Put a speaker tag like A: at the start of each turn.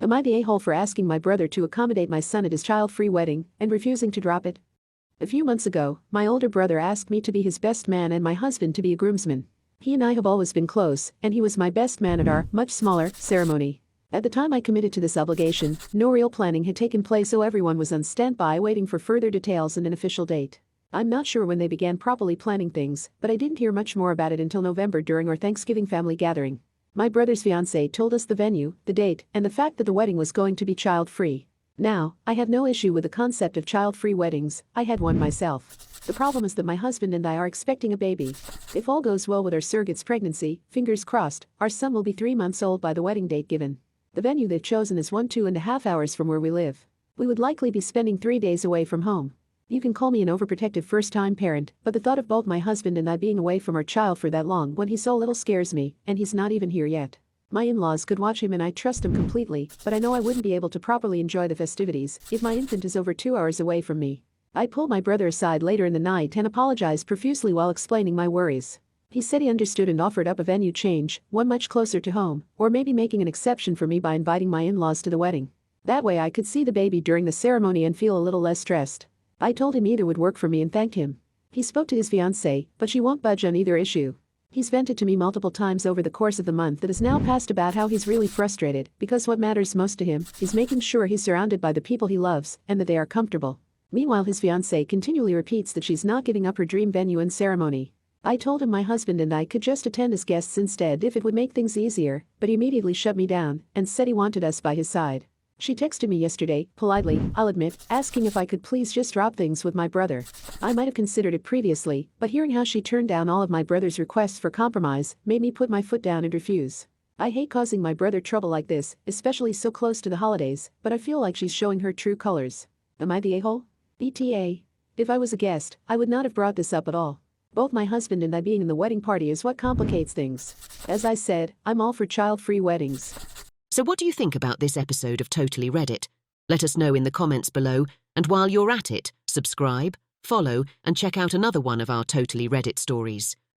A: Am I the a-hole for asking my brother to accommodate my son at his child-free wedding and refusing to drop it? A few months ago, my older brother asked me to be his best man and my husband to be a groomsman. He and I have always been close, and he was my best man at our, much smaller, ceremony. At the time I committed to this obligation, no real planning had taken place, so everyone was on standby waiting for further details and an official date. I'm not sure when they began properly planning things, but I didn't hear much more about it until November during our Thanksgiving family gathering. My brother's fiancée told us the venue, the date, and the fact that the wedding was going to be child-free. Now, I have no issue with the concept of child-free weddings. I had one myself. The problem is that my husband and I are expecting a baby. If all goes well with our surrogate's pregnancy, fingers crossed, our son will be 3 months old by the wedding date given. The venue they've chosen is 2.5 hours from where we live. We would likely be spending 3 days away from home. You can call me an overprotective first-time parent, but the thought of both my husband and I being away from our child for that long when he's so little scares me, and he's not even here yet. My in-laws could watch him and I trust them completely, but I know I wouldn't be able to properly enjoy the festivities if my infant is over 2 hours away from me. I pulled my brother aside later in the night and apologized profusely while explaining my worries. He said he understood and offered up a venue change, one much closer to home, or maybe making an exception for me by inviting my in-laws to the wedding. That way I could see the baby during the ceremony and feel a little less stressed. I told him either would work for me and thanked him. He spoke to his fiancée, but she won't budge on either issue. He's vented to me multiple times over the course of the month that has now passed about how he's really frustrated because what matters most to him is making sure he's surrounded by the people he loves and that they are comfortable. Meanwhile, his fiancée continually repeats that she's not giving up her dream venue and ceremony. I told him my husband and I could just attend as guests instead if it would make things easier, but he immediately shut me down and said he wanted us by his side. She texted me yesterday, politely, I'll admit, asking if I could please just drop things with my brother. I might have considered it previously, but hearing how she turned down all of my brother's requests for compromise made me put my foot down and refuse. I hate causing my brother trouble like this, especially so close to the holidays, but I feel like she's showing her true colors. Am I the a-hole? ETA. If I was a guest, I would not have brought this up at all. Both my husband and I being in the wedding party is what complicates things. As I said, I'm all for child-free weddings.
B: So what do you think about this episode of Totally Reddit? Let us know in the comments below, and while you're at it, subscribe, follow, and check out another one of our Totally Reddit stories.